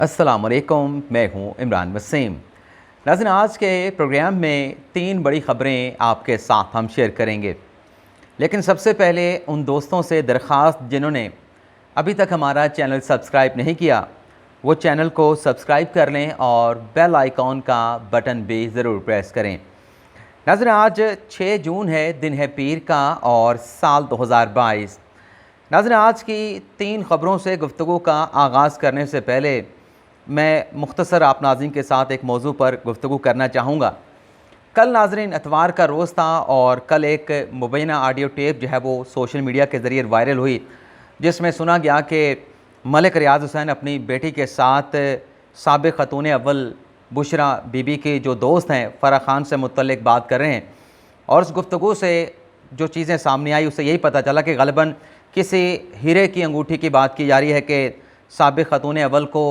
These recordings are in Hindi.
अस्सलाम वालेकुम, मैं हूं इमरान वसीम। नाज़रीन, आज के प्रोग्राम में 3 बड़ी ख़बरें आपके साथ हम शेयर करेंगे। लेकिन सबसे पहले उन दोस्तों से दरख्वास्त जिन्होंने अभी तक हमारा चैनल सब्सक्राइब नहीं किया, वो चैनल को सब्सक्राइब कर लें और बेल आइकॉन का बटन भी ज़रूर प्रेस करें। नाज़रीन, आज 6 जून है, दिन है पीर का और साल 2022। नाज़रीन, आज की 3 ख़बरों से गुफ्तगू का आगाज़ करने से पहले मैं मुख्तसर आप नाज़रीन के साथ एक मौजू पर गुफ्तगू करना चाहूँगा। कल नाज़रीन इतवार का रोज़ था और कल एक मुबैना ऑडियो टेप जो है वो सोशल मीडिया के ज़रिए वायरल हुई, जिसमें सुना गया कि मलिक रियाज़ हुसैन अपनी बेटी के साथ साबिक़ ख़तून अव्वल बुशरा बीबी के जो दोस्त हैं फ़राह ख़ान से मुतल्लिक़ बात कर रहे हैं। और उस गुफ्तगू से जो चीज़ें सामने आई उससे यही पता चला कि ग़ालिबन किसी हीरे की अंगूठी की बात की जा रही है कि साबिक़ ख़तून अव्वल को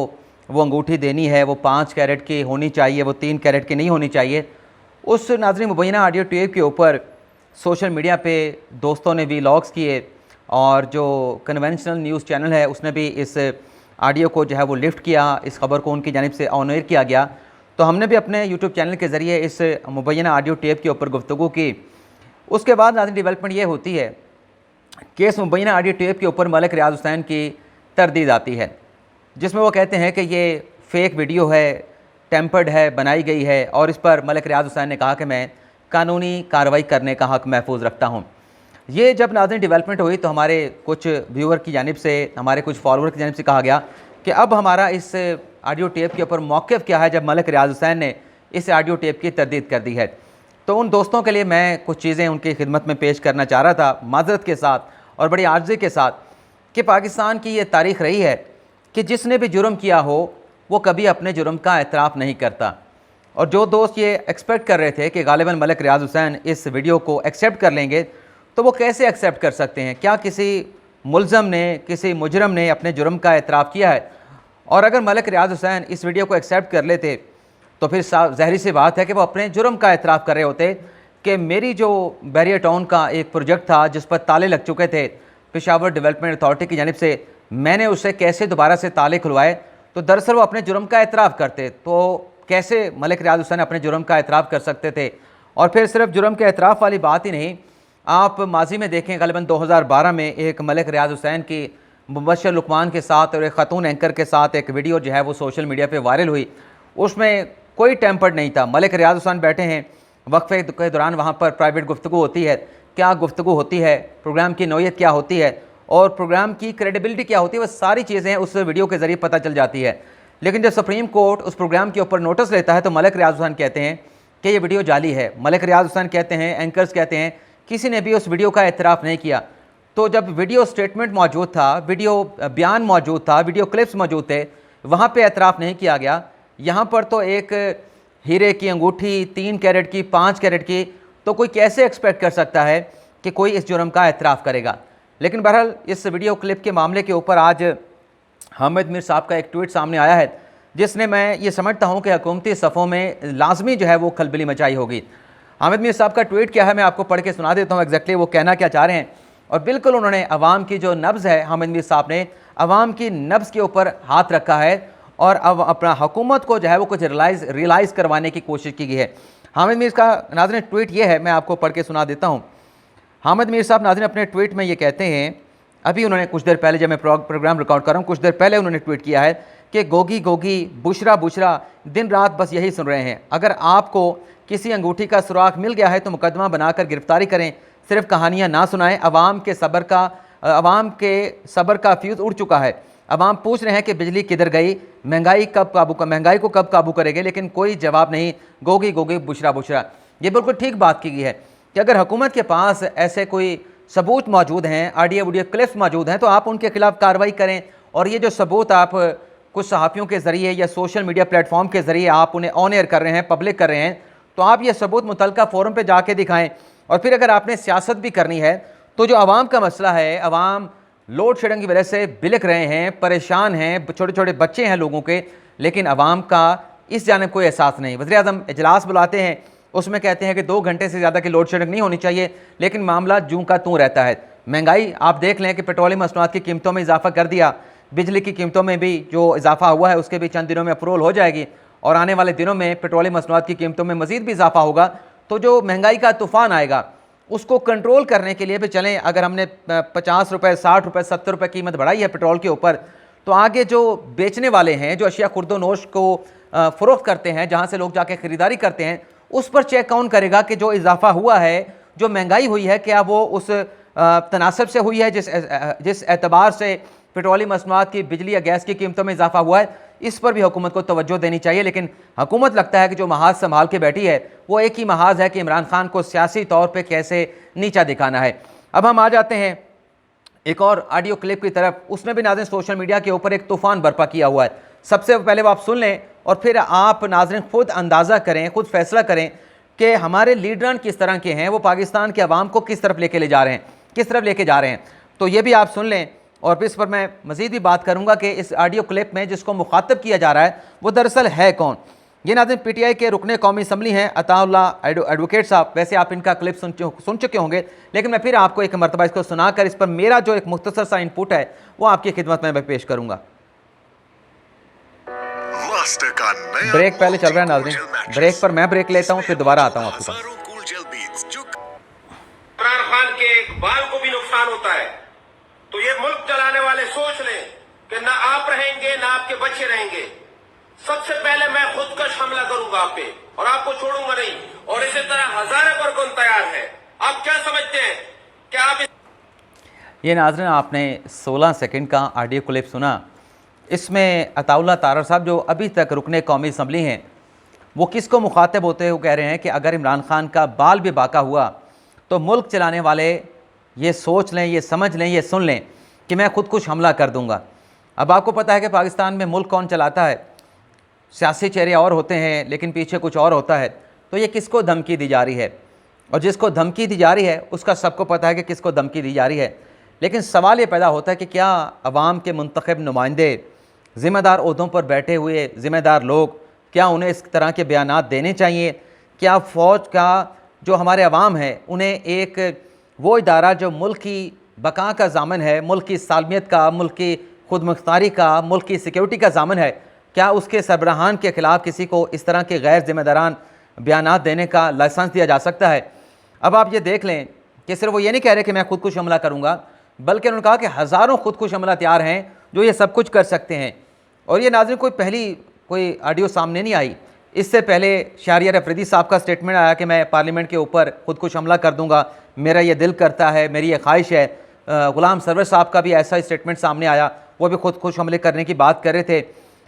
वो अंगूठी देनी है, वो 5 कैरेट की होनी चाहिए, वो 3 कैरेट की नहीं होनी चाहिए। उस नाज़रीन मुबैना ऑडियो टेप के ऊपर सोशल मीडिया पे दोस्तों ने व्लॉग्स किए और जो कन्वेंशनल न्यूज़ चैनल है उसने भी इस ऑडियो को जो है वो लिफ्ट किया, इस खबर को उनकी जानिब से ऑन एयर किया गया। तो हमने भी अपने यूट्यूब चैनल के ज़रिए इस मुबैना ऑडियो टेप के ऊपर गुफ्तगू की। उसके बाद नाज़रीन डेवलपमेंट ये होती है कि इस मुबैना ऑडियो टेप के ऊपर मलिक रियाज़ हुसैन की तरदीद आती है, जिसमें वो कहते हैं कि ये फ़ेक वीडियो है, टेम्पर्ड है, बनाई गई है। और इस पर मलिक रियाज़ हुसैन ने कहा कि मैं कानूनी कार्रवाई करने का हक़ महफूज रखता हूँ। ये जब नाज़रीन डेवलपमेंट हुई तो हमारे कुछ व्यूअर की जानिब से, हमारे कुछ फॉलोअर की जानिब से कहा गया कि अब हमारा इस ऑडियो टेप के ऊपर मौक़िफ़ क्या है, जब मलिक रियाज़ हुसैन ने इस ऑडियो टेप की तरदीद कर दी है। तो उन दोस्तों के लिए मैं कुछ चीज़ें उनकी खिदमत में पेश करना चाह रहा था, माज़रत के साथ और बड़ी आर्ज़ी के साथ, कि पाकिस्तान की ये तारीख़ रही है कि जिसने भी जुर्म किया हो वो कभी अपने जुर्म का एतराफ़ नहीं करता। और जो दोस्त ये एक्सपेक्ट कर रहे थे कि ग़ालिबन मलिक रियाज़ हुसैन इस वीडियो को एक्सेप्ट कर लेंगे, तो वो कैसे एक्सेप्ट कर सकते हैं? क्या किसी मुल्ज़म ने, किसी मुजरम ने अपने जुर्म का एतराफ़ किया है? और अगर मलिक रियाज़ हुसैन इस वीडियो को एक्सेप्ट कर लेते तो फिर ज़ाहिर सी बात है कि वो अपने जुर्म का एतराफ़ कर रहे होते कि मेरी जो बैरियर टाउन का एक प्रोजेक्ट था जिस पर ताले लग चुके थे पेशावर डेवलपमेंट अथॉरिटी की जानिब से, मैंने उसे कैसे दोबारा से ताले खुलवाए, तो दरअसल वो अपने जुर्म का एतराफ़ करते। तो कैसे मलिक रियाज़ हुसैन अपने जुर्म का एतराफ़ कर सकते थे? और फिर सिर्फ जुर्म के एतराफ़ वाली बात ही नहीं, आप माजी में देखें ग़ालिबन 2012 में एक मलिक रियाज़ हुसैन की मुबश्शिर लुकमान के साथ और एक ख़तून एंकर के साथ एक वीडियो जो है वो सोशल मीडिया पर वायरल हुई। उसमें कोई टेम्पर्ड नहीं था। मलिक रियाज़ हुसैन बैठे हैं, वक्फे के दौरान वहाँ पर प्राइवेट गुफ्तगू होती है, क्या गुफ्तगू होती है, प्रोग्राम की नौइयत क्या होती है और प्रोग्राम की क्रेडिबिलिटी क्या होती है, वह सारी चीज़ें उस वीडियो के ज़रिए पता चल जाती है। लेकिन जब सुप्रीम कोर्ट उस प्रोग्राम के ऊपर नोटिस लेता है तो मलिक रियाज़ हुसैन कहते हैं कि ये वीडियो जाली है। मलिक रियाज़ हुसैन कहते हैं, एंकर्स कहते हैं, किसी ने भी उस वीडियो का एतराफ़ नहीं किया। तो जब वीडियो स्टेटमेंट मौजूद था, वीडियो बयान मौजूद था, वीडियो क्लिप्स मौजूद थे, वहाँ पर एतराफ़ नहीं किया गया। यहाँ पर तो एक हीरे की अंगूठी 3 कैरेट की, 5 कैरेट की, तो कोई कैसे एक्सपेक्ट कर सकता है कि कोई इस जुर्म का एतराफ़ करेगा? लेकिन बहरहाल इस वीडियो क्लिप के मामले के ऊपर आज हामिद मीर साहब का एक ट्वीट सामने आया है, जिसने मैं ये समझता हूँ कि हुकूमती सफ़ों में लाजमी जो है वो खलबली मचाई होगी। हामिद मीर साहब का ट्वीट क्या है, मैं आपको पढ़ के सुना देता हूँ एग्जैक्टली वो कहना क्या चाह रहे हैं। और बिल्कुल उन्होंने अवाम की जो नब्ज़ है, हामिद मीर साहब ने अवाम की नब्ज़ के ऊपर हाथ रखा है और अब अपना हुकूमत को जो है वो कुछ रियलाइज़ करवाने की कोशिश की गई है। हामिद मीर का नाज़रीन ट्वीट ये है, मैं आपको पढ़ के सुना देता हूँ। हामिद मीर साहब नाज़रीन अपने ट्वीट में ये कहते हैं, अभी उन्होंने कुछ देर पहले, जब मैं प्रोग्राम रिकॉर्ड कर रहा हूँ, कुछ देर पहले उन्होंने ट्वीट किया है कि गोगी गोगी बुशरा बुशरा दिन रात बस यही सुन रहे हैं। अगर आपको किसी अंगूठी का सुराख मिल गया है तो मुकदमा बनाकर गिरफ्तारी करें, सिर्फ कहानियाँ ना सुनाएं। अवाम के सब्र का फ्यूज़ उड़ चुका है। अवाम पूछ रहे हैं कि बिजली किधर गई, महंगाई को कब काबू करेंगे, लेकिन कोई जवाब नहीं। गोगी गोगी बुशरा बुशरा। ये बिल्कुल ठीक बात की गई है कि अगर हुकूमत के पास ऐसे कोई सबूत मौजूद हैं, ऑडियो वीडियो क्लिप्स मौजूद हैं, तो आप उनके खिलाफ कार्रवाई करें। और ये जो सबूत आप कुछ सहाफ़ियों के ज़रिए या सोशल मीडिया प्लेटफॉर्म के ज़रिए आप उन्हें ऑन एयर कर रहे हैं, पब्लिक कर रहे हैं, तो आप ये सबूत मुतलका फ़ोरम पर जाके दिखाएं। और फिर अगर आपने सियासत भी करनी है तो जो आवाम का मसला है, आवाम लोड शेडिंग की वजह से बिलख रहे हैं, परेशान हैं, छोटे छोटे बच्चे हैं लोगों के, लेकिन आवाम का इस जानिब कोई एहसास नहीं। वज़ीर-ए-आज़म इजलास बुलाते हैं, उसमें कहते हैं कि 2 घंटे से ज़्यादा की लोड शेडिंग नहीं होनी चाहिए, लेकिन मामला जूं का तूं रहता है। महंगाई आप देख लें कि पेट्रोलियम मसनूआत की कीमतों में इजाफा कर दिया, बिजली की कीमतों में भी जो इजाफा हुआ है उसके भी चंद दिनों में अप्रूवल हो जाएगी और आने वाले दिनों में पेट्रोलियम मसनूआत की कीमतों में मज़ीद भी इजाफा होगा। तो जो महंगाई का तूफ़ान आएगा उसको कंट्रोल करने के लिए भी चलें, अगर हमने 50 रुपये, 60 रुपये, 70 रुपये कीमत बढ़ाई है पेट्रोल के ऊपर, तो आगे जो बेचने वाले हैं, जो अशिया खुर्दोनोश को फ़रोख्त करते हैं, जहाँ से लोग जाके ख़रीदारी करते हैं, उस पर चेक कौन करेगा कि जो इजाफा हुआ है, जो महंगाई हुई है, क्या वो उस तनासब से हुई है जिस एतबार से पेट्रोलियम मसनूआत की, बिजली या गैस की कीमतों में इजाफा हुआ है। इस पर भी हुकूमत को तवज्जो देनी चाहिए। लेकिन हुकूमत लगता है कि जो महाज संभाल के बैठी है वो एक ही महाज है कि इमरान खान को सियासी तौर पर कैसे नीचा दिखाना है। अब हम आ जाते हैं एक और ऑडियो क्लिप की तरफ। उसमें भी नाज़रीन सोशल मीडिया के ऊपर एक तूफ़ान बर्पा किया हुआ है। सबसे पहले वो आप सुन लें और फिर आप नाज़रीन खुद अंदाज़ा करें, खुद फैसला करें कि हमारे लीडरान किस तरह के हैं, वो पाकिस्तान के अवाम को किस तरफ लेके ले जा रहे हैं, किस तरफ लेके जा रहे हैं। तो ये भी आप सुन लें और फिर इस पर मैं मज़ीद भी बात करूँगा कि इस ऑडियो क्लिप में जिसको मुखातब किया जा रहा है वो दरअसल है कौन। ये नाज़रीन PTI के रुकने कौमी असम्बली हैं अताउल्लाह एडवोकेट साहब। वैसे आप इनका क्लिप सुन चुके होंगे, लेकिन मैं फिर आपको एक मरतबा इसको सुनाकर इस पर मेरा जो एक मुख्तसर सा इनपुट है वो आपकी खिदमत में मैं पेश करूँगा। ब्रेक पहले चल रहा है नाज़रीन, ब्रेक पर मैं ब्रेक लेता हूँ, फिर दोबारा आता हूँ आपके पास। इमरान खान के बाल को भी नुकसान होता है, तो ये मुल्क चलाने वाले सोच लें कि ना आप रहेंगे ना आपके बच्चे रहेंगे। सबसे पहले मैं खुदकश हमला करूंगा आप पे और आपको छोड़ूंगा नहीं, और इसी तरह हजारों पर कौन तैयार है। आप क्या समझते हैं कि आप ये नाज़रीन आपने 16 सेकंड का ऑडियो क्लिप सुना। इसमें अताउल्लाह तारर साहब जो अभी तक रुकने कौमी असम्बली हैं, वो किसको मुखातिब होते हुए कह रहे हैं कि अगर इमरान खान का बाल भी बाका हुआ तो मुल्क चलाने वाले ये सोच लें, ये समझ लें, ये सुन लें कि मैं खुदकुश हमला कर दूंगा। अब आपको पता है कि पाकिस्तान में मुल्क कौन चलाता है, सियासी चेहरे और होते हैं लेकिन पीछे कुछ और होता है। तो ये किसको धमकी दी जा रही है, और जिसको धमकी दी जा रही है उसका सबको पता है कि किसको धमकी दी जा रही है। लेकिन सवाल ये पैदा होता है कि क्या अवाम के मुंतखब नुमाइंदे, ज़िम्मेदार ओहदों पर बैठे हुए ज़िम्मेदार लोग, क्या उन्हें इस तरह के बयानात देने चाहिए? क्या फ़ौज का जो हमारे अवाम है उन्हें एक वो इदारा जो मुल्क की बका का ज़ामन है, मुल्क की सालमियत का, मुल्क की खुद मुख्तारी का, मुल्क की सिक्योरिटी का ज़ामन है, क्या उसके सरबराहान के ख़िलाफ़ किसी को इस तरह के गैर ज़िम्मेदारान बयानात देने का लाइसेंस दिया जा सकता है? अब आप ये देख लें कि सिर्फ वो ये नहीं कह रहे कि मैं खुदकुश हमला करूँगा, बल्कि उन्होंने कहा कि हज़ारों खुदकुश हमला तैयार हैं जो ये सब कुछ कर सकते हैं। और ये नाज़रीन कोई ऑडियो सामने नहीं आई। इससे पहले शहरियार अफरीदी साहब का स्टेटमेंट आया कि मैं पार्लियामेंट के ऊपर खुदकुश हमला कर दूंगा, मेरा ये दिल करता है, मेरी ये ख्वाहिश है। ग़ुलाम सरवर साहब का भी ऐसा स्टेटमेंट सामने आया, वो भी खुदकुश हमले करने की बात कर रहे थे।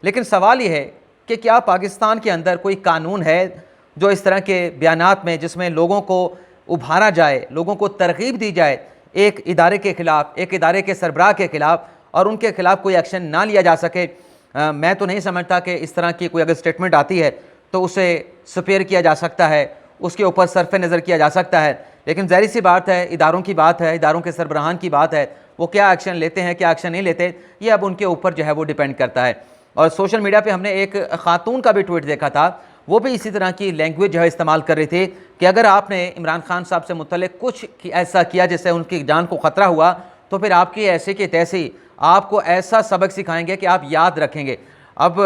लेकिन सवाल ये है कि क्या पाकिस्तान के अंदर कोई कानून है जो इस तरह के बयानात में, जिसमें लोगों को उभारा जाए, लोगों को तरगीब दी जाए एक इदारे के ख़िलाफ़, एक इदारे के सरबराह के ख़िलाफ़, और उनके ख़िलाफ़ कोई एक्शन ना लिया जा सके? मैं तो नहीं समझता कि इस तरह की कोई अगर स्टेटमेंट आती है तो उसे सपेयर किया जा सकता है, उसके ऊपर सरफ़ नज़र किया जा सकता है। लेकिन ज़ाहिर सी बात है, इदारों की बात है, इदारों के सरबराहान की बात है, वो क्या एक्शन लेते हैं, क्या एक्शन नहीं लेते, ये अब उनके ऊपर जो है वो डिपेंड करता है। और सोशल मीडिया पे हमने एक ख़ातून का भी ट्वीट देखा था, वो भी इसी तरह की लैंग्वेज जो है इस्तेमाल कर रही थी कि अगर आपने इमरान खान साहब से मुतल्लिक़ कुछ ऐसा किया जिससे उनकी जान को ख़तरा हुआ, तो फिर आपकी ऐसे की तैसी आपको ऐसा सबक सिखाएंगे कि आप याद रखेंगे। अब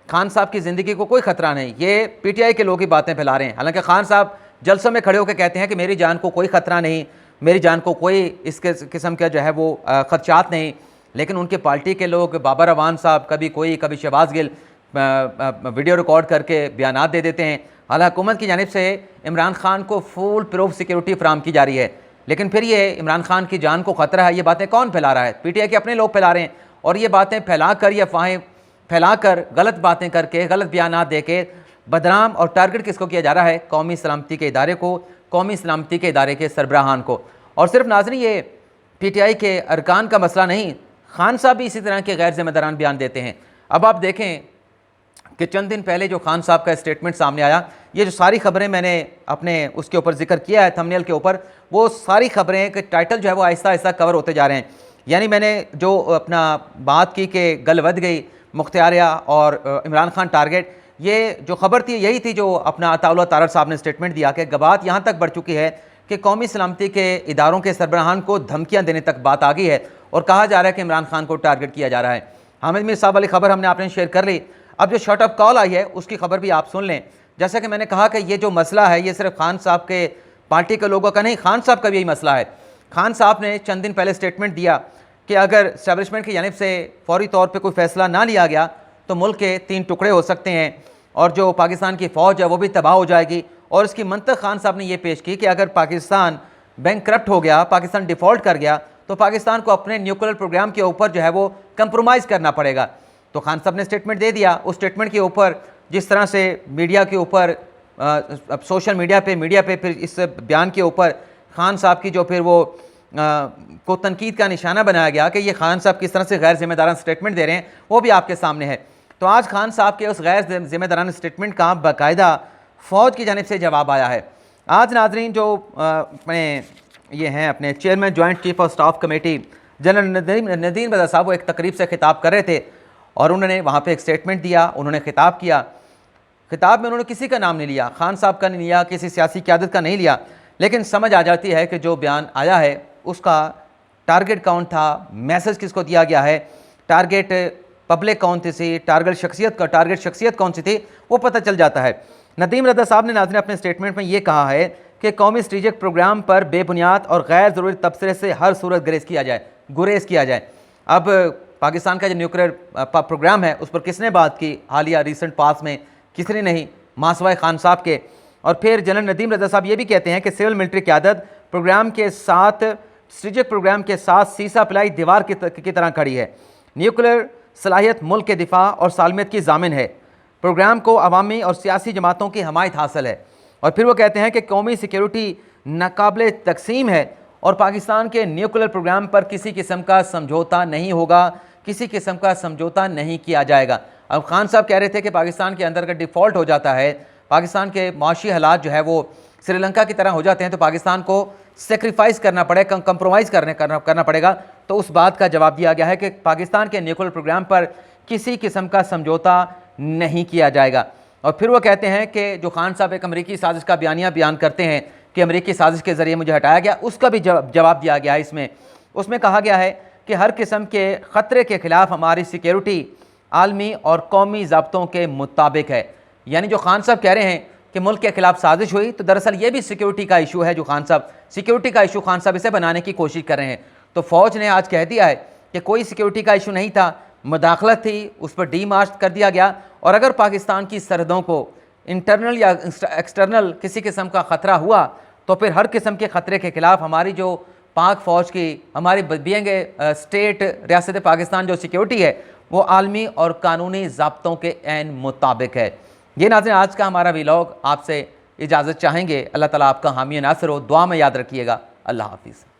खान साहब की ज़िंदगी को कोई ख़तरा नहीं, ये PTI के लोग ही बातें फैला रहे हैं। हालांकि खान साहब जलसों में खड़े होकर कहते हैं कि मेरी जान को कोई ख़तरा नहीं, मेरी जान को कोई इस किस्म का जो है वो ख़दशात नहीं। लेकिन उनके पार्टी के लोग, बाबर अवान साहब, कभी शहबाज गिल वीडियो रिकॉर्ड करके बयानात दे देते हैं। हालांकि हुकूमत की जानिब से इमरान खान को फुल प्रूफ सिक्योरिटी फ्राहम की जा रही है, लेकिन फिर ये इमरान खान की जान को ख़तरा है, ये बातें कौन फैला रहा है? PTI के अपने लोग फैला रहे हैं। और ये बातें फैला कर, या अफवाहें फैला कर, गलत बातें करके, गलत बयानात दे के बदनाम और टारगेट किसको किया जा रहा है? कौमी सलामती के इदारे को, कौमी सलामती के इदारे के सरबराहान को। और सिर्फ नाज़रीन ये PTI के अरकान का मसला नहीं, खान साहब भी इसी तरह के गैर ज़िम्मेदारान बयान देते हैं। अब आप देखें कि चंद दिन पहले जो खान साहब का स्टेटमेंट सामने आया, ये जो सारी खबरें मैंने अपने उसके ऊपर जिक्र किया है थंबनेल के ऊपर, वो सारी खबरें के टाइटल जो है वो आहिस्ता आहिस्ता कवर होते जा रहे हैं। यानी मैंने जो अपना बात की कि गलवद गई मुख्तारिया और इमरान खान टारगेट, ये जो खबर थी यही थी जो अपना अताउल्लाह तारर साहब ने स्टेटमेंट दिया कि बात यहाँ तक बढ़ चुकी है कि कौमी सलामती के इदारों के सरबराहान को धमकियाँ देने तक बात आ गई है और कहा जा रहा है कि इमरान खान को टारगेट किया जा रहा है। हामिद मीर साहब वाली खबर हमने आपने शेयर कर ली। अब जो शॉर्ट ऑफ कॉल आई है उसकी खबर भी आप सुन लें। जैसा कि मैंने कहा कि ये जो मसला है ये सिर्फ खान साहब के पार्टी के लोगों का नहीं, खान साहब का भी यही मसला है। खान साहब ने चंद दिन पहले स्टेटमेंट दिया कि अगर इस्टेब्लिशमेंट की जानिब से फौरी तौर पर कोई फैसला ना लिया गया तो मुल्क के 3 टुकड़े हो सकते हैं और जो पाकिस्तान की फ़ौज है वो भी तबाह हो जाएगी। और इसकी मंतक खान साहब ने ये पेश की कि अगर पाकिस्तान बैंकक्रप्ट हो गया, पाकिस्तान डिफ़ॉल्ट कर गया तो पाकिस्तान को अपने न्यूक्लियर प्रोग्राम के ऊपर जो है वो कंप्रोमाइज़ करना पड़ेगा। तो खान साहब ने स्टेटमेंट दे दिया। उस स्टेटमेंट के ऊपर जिस तरह से मीडिया के ऊपर सोशल मीडिया पे फिर इस बयान के ऊपर खान साहब की जो फिर वो को तनकीद का निशाना बनाया गया कि ये खान साहब किस तरह से गैर जिम्मेदाराना स्टेटमेंट दे रहे हैं, वो भी आपके सामने है। तो आज खान साहब के उस गैर जिम्मेदाराना स्टेटमेंट का बाकायदा फ़ौज की जानिब से जवाब आया है। आज नाजरीन जो अपने ये हैं अपने chairman joint chief of staff committee general Nadeem Raza साहब वो एक तकरीब से खिताब कर रहे थे और उन्होंने वहाँ पे एक स्टेटमेंट दिया, उन्होंने खिताब किया। खिताब में उन्होंने किसी का नाम नहीं लिया, खान साहब का नहीं लिया, किसी सियासी क़यादत का नहीं लिया, लेकिन समझ आ जाती है कि जो बयान आया है उसका टारगेट कौन था, मैसेज किसको दिया गया है, टारगेट पब्लिक कौन थी, टारगेट शख्सियत कौन सी थी, वो पता चल जाता है। नदीम रज़ा साहब ने नाज़रीन अपने स्टेटमेंट में ये कहा है कि कौमी स्ट्रेटेजिक प्रोग्राम पर बेबुनियाद और गैर ज़रूरी तबसरे से हर सूरत गुरेज किया जाए। अब पाकिस्तान का जो न्यूक्लियर प्रोग्राम है उस पर किसने बात की हालिया रिसेंट पास में? किसने नहीं, मासवाए खान साहब के। और फिर जनरल नदीम रज़ा साहब ये भी कहते हैं कि सिविल मिलिट्री क़यादत प्रोग्राम के साथ स्ट्रेटेजिक प्रोग्राम के साथ सीसा पिलाई दीवार की तरह खड़ी है। न्यूक्लियर सलाहियत मुल्क के दिफा और सालमियत की ज़ामिन है। प्रोग्राम को अवामी और सियासी जमातों की हमायत हासिल है। और फिर वो कहते हैं कि कौमी सिक्योरिटी नाकाबिले तकसीम है और पाकिस्तान के न्यूक्लियर प्रोग्राम पर किसी किस्म का समझौता नहीं होगा, किसी किस्म का समझौता नहीं किया जाएगा। अब खान साहब कह रहे थे कि पाकिस्तान के अंदर का डिफ़ॉल्ट हो जाता है, पाकिस्तान के माशी हालात जो है वो श्रीलंका की तरह हो जाते हैं तो पाकिस्तान को सेक्रीफाइस करना पड़ेगा, कंप्रोमाइज़ करना पड़ेगा। तो उस बात का जवाब दिया गया है कि पाकिस्तान के न्यूक्लियर प्रोग्राम पर किसी किस्म का समझौता नहीं किया जाएगा। और फिर वो कहते हैं कि जो खान साहब एक अमरीकी साजिश का बयान करते हैं कि अमरीकी साजिश के ज़रिए मुझे हटाया गया, उसका भी जवाब दिया गया है। उसमें कहा गया है कि हर किस्म के ख़तरे के ख़िलाफ़ हमारी सिक्योरिटी आलमी और कौमी ज़ाब्तों के मुताबिक है। यानी जो खान साहब कह रहे हैं कि मुल्क के ख़िलाफ़ साजिश हुई, तो दरअसल ये भी सिक्योरिटी का इशू है। जो खान साहब सिक्योरिटी का इशू खान साहब इसे बनाने की कोशिश कर रहे हैं। तो फ़ौज ने आज कह दिया है कि कोई सिक्योरिटी का इशू नहीं था, मुदाखलत थी, उस पर डीमार्च कर दिया गया। और अगर पाकिस्तान की सरहदों को इंटरनल या एक्सटर्नल किसी किस्म का ख़तरा हुआ तो फिर हर किस्म के ख़तरे के ख़िलाफ़ हमारी जो पाक फ़ौज की, हमारी बीइंग स्टेट रियासत पाकिस्तान जो सिक्योरिटी है वो आलमी और कानूनी ज़ाब्तों के ऐन मुताबिक है। ये नाज़रीन आज का हमारा व्लॉग, आपसे इजाज़त चाहेंगे। अल्लाह ताला आपका हामी नासिर हो, दुआ में याद रखिएगा। अल्लाह हाफिज़।